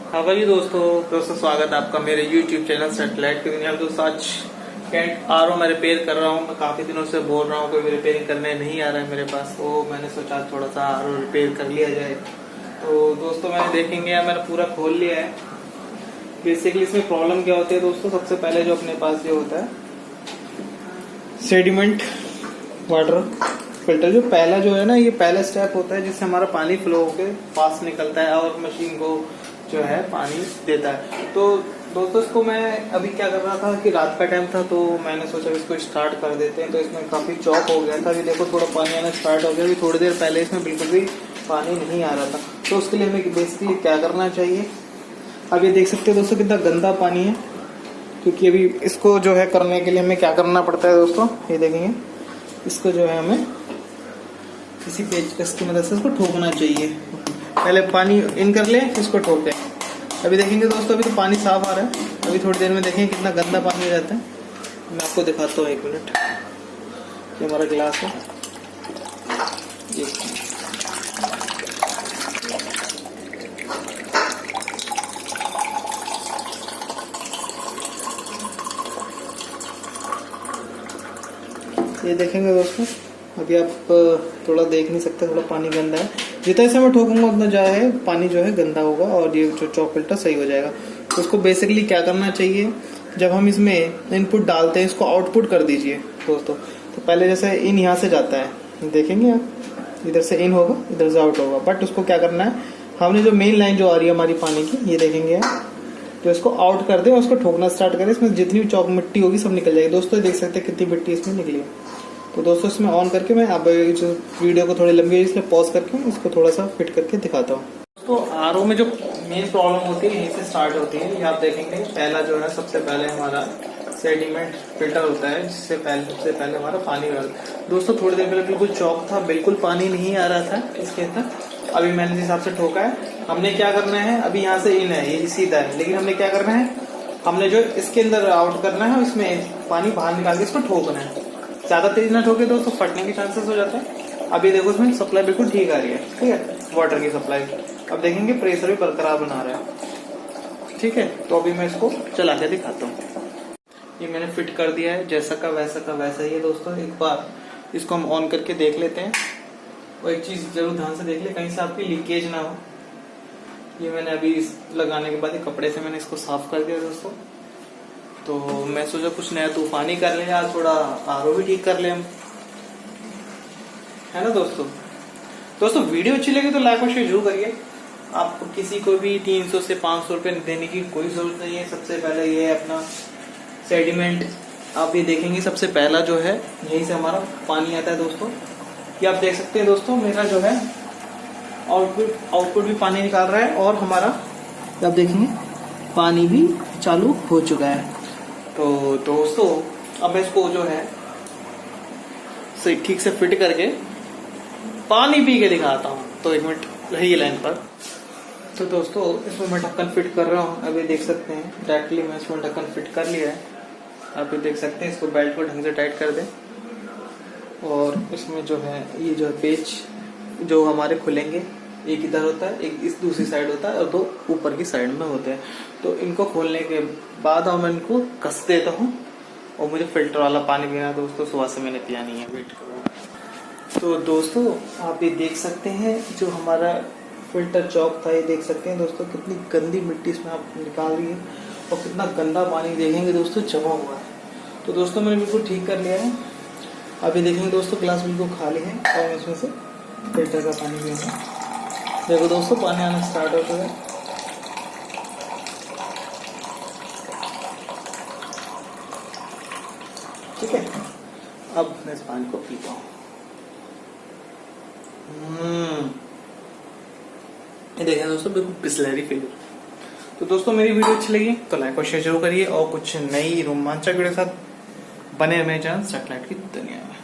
हाँ भाई दोस्तों स्वागत है आपका मेरे YouTube चैनल सेटेलाइट की दुनिया में। दोस्तों आज कैंट आर मैं रिपेयर कर रहा हूँ। मैं काफी दिनों से बोल रहा हूँ कोई रिपेयरिंग करने नहीं आ रहा है मेरे पास, तो मैंने सोचा थोड़ा सा आर रिपेयर कर लिया जाए। तो दोस्तों मैंने देखेंगे मैंने पूरा खोल लिया है। बेसिकली इसमें प्रॉब्लम क्या होती है दोस्तों, सबसे पहले जो अपने पास ये होता है सेडिमेंट वाटर फिल्टर, जो पहला जो है ना, ये पहला स्टेप होता है जिससे हमारा पानी फ्लो होकर पास निकलता है और मशीन को जो है पानी देता है। तो दोस्तों इसको मैं अभी क्या कर रहा था कि रात का टाइम था, तो मैंने सोचा इसको स्टार्ट कर देते हैं। तो इसमें काफी चौक हो गया था। अभी देखो थोड़ा पानी आना स्टार्ट हो गया। अभी थोड़ी देर पहले इसमें बिल्कुल भी पानी नहीं आ रहा था। तो उसके लिए हमें बेसिकली क्या करना चाहिए, अब ये देख सकते हैं दोस्तों कितना गंदा पानी है। क्योंकि अभी इसको जो है करने के लिए हमें क्या करना पड़ता है दोस्तों, ये देखेंगे इसको जो है हमें किसी पेचकस की मदद से इसको ठोकना चाहिए। पहले पानी इन कर ले, इसको ठोके। अभी देखेंगे दोस्तों अभी तो पानी साफ आ रहा है। अभी थोड़ी देर में देखेंगे कितना गंदा पानी हो जाता है। मैं आपको दिखाता हूँ, एक मिनट। ये हमारा गिलास है, ये देखेंगे दोस्तों। अभी आप थोड़ा देख नहीं सकते, थोड़ा पानी गंदा है। जितना इसे मैं ठोकूंगा उतना जो है पानी जो है गंदा होगा और ये जो चॉक फिल्टर सही हो जाएगा। तो उसको बेसिकली क्या करना चाहिए, जब हम इसमें इनपुट डालते हैं इसको आउटपुट कर दीजिए दोस्तों। तो पहले जैसे इन यहाँ से जाता है, देखेंगे आप, इधर से इन होगा, इधर से आउट होगा। बट उसको क्या करना है, हमने जो मेन लाइन जो आ रही है हमारी पानी की, ये देखेंगे आप, तो इसको आउट कर दे और उसको ठोकना स्टार्ट करें। इसमें जितनी भी चौक मिट्टी होगी सब निकल जाएगी। दोस्तों देख सकते हैं कितनी मिट्टी इसमें निकली है। तो दोस्तों इसमें ऑन करके मैं अब जो वीडियो को थोड़ी लंबी है इसलिए पॉज करके इसको थोड़ा सा फिट करके दिखाता हूँ। दोस्तों आरओ में जो मेन प्रॉब्लम होती है यहीं से स्टार्ट होती है। ये आप देखेंगे पहला जो है सबसे पहले हमारा सेडिमेंट फिल्टर होता है, जिससे सबसे पहले हमारा पानी भरता है। दोस्तों थोड़ी देर पहले बिल्कुल चौक था, बिल्कुल पानी नहीं आ रहा था इसके अंदर। अभी मैंने जिस हिसाब से ठोका है, हमने क्या करना है, अभी यहाँ से इन है, ये सीधा है, लेकिन हमने क्या करना है, हमने जो इसके अंदर आउट करना है, इसमें पानी बाहर निकाल के इसको ठोकना है। ज्यादा तेज ना ठोके दोस्तों, फटने के चांसेस हो जाते हैं। अभी देखो इसमें सप्लाई बिल्कुल ठीक आ रही है, ठीक है, वाटर की सप्लाई। अब देखेंगे प्रेशर भी बरकरार बना रहा है, ठीक है। तो अभी मैं इसको चला के दिखाता हूँ। ये मैंने फिट कर दिया है, जैसा का वैसा ही है दोस्तों। एक बार इसको हम ऑन करके देख लेते हैं। और एक चीज जरूर ध्यान से देख ले, कहीं से आपकी लीकेज ना हो। ये मैंने अभी लगाने के बाद कपड़े से मैंने इसको साफ कर दिया दोस्तों। तो मैं सोचा कुछ नया तूफानी कर ले यार, थोड़ा आरओ भी ठीक कर ले हम, है ना दोस्तों वीडियो अच्छी लगी तो लाइक और शेयर जरूर करिए। आपको किसी को भी 300 से 500 रुपए देने की कोई जरूरत नहीं है। सबसे पहले ये है अपना सेडिमेंट। आप ये देखेंगे सबसे पहला जो है यहीं से हमारा पानी आता है दोस्तों। ये आप देख सकते हैं दोस्तों, मेरा जो है आउटपुट भी पानी निकाल रहा है और हमारा आप देखेंगे पानी भी चालू हो चुका है। तो दोस्तों अब मैं इसको जो है सही ठीक से फिट करके पानी पी के दिखाता हूँ। तो एक मिनट रहिए लाइन पर। तो दोस्तों इसमें मैं ढक्कन फिट कर रहा हूँ। अभी देख सकते हैं डायरेक्टली मैं इसमें ढक्कन फिट कर लिया है। आप देख सकते हैं, इसको बेल्ट को ढंग से टाइट कर दें। और इसमें जो है ये जो पेच जो हमारे खुलेंगे, एक इधर होता है, एक इस दूसरी साइड होता है और दो ऊपर की साइड में होते हैं। तो इनको खोलने के बाद मैं इनको कस देता हूँ। और मुझे फिल्टर वाला पानी पीना दोस्तों, सुबह से मैंने पिया नहीं है, वेट करो। तो दोस्तों आप ये देख सकते हैं जो हमारा फिल्टर चौक था, ये देख सकते हैं दोस्तों कितनी गंदी मिट्टी इसमें आप निकाल रही है और कितना गंदा पानी देखेंगे दोस्तों जमा हुआ है। तो दोस्तों मैंने बिल्कुल ठीक कर लिया है। अभी देखेंगे दोस्तों गिलास बिल्कुल खाली है और इसमें से फिल्टर का पानी पीना। देखो दोस्तों पानी आना स्टार्ट हो चुका है। ठीक है, अब मैं इस पानी को पीता हूँ। ये देखें दोस्तों बिल्कुल बिस्लरी फील। तो दोस्तों मेरी वीडियो अच्छी लगी तो लाइक और शेयर जरूर करिए और कुछ नई रोमांचक वीडियो के साथ बने मेरे चैनल सेटेलाइट की दुनिया में।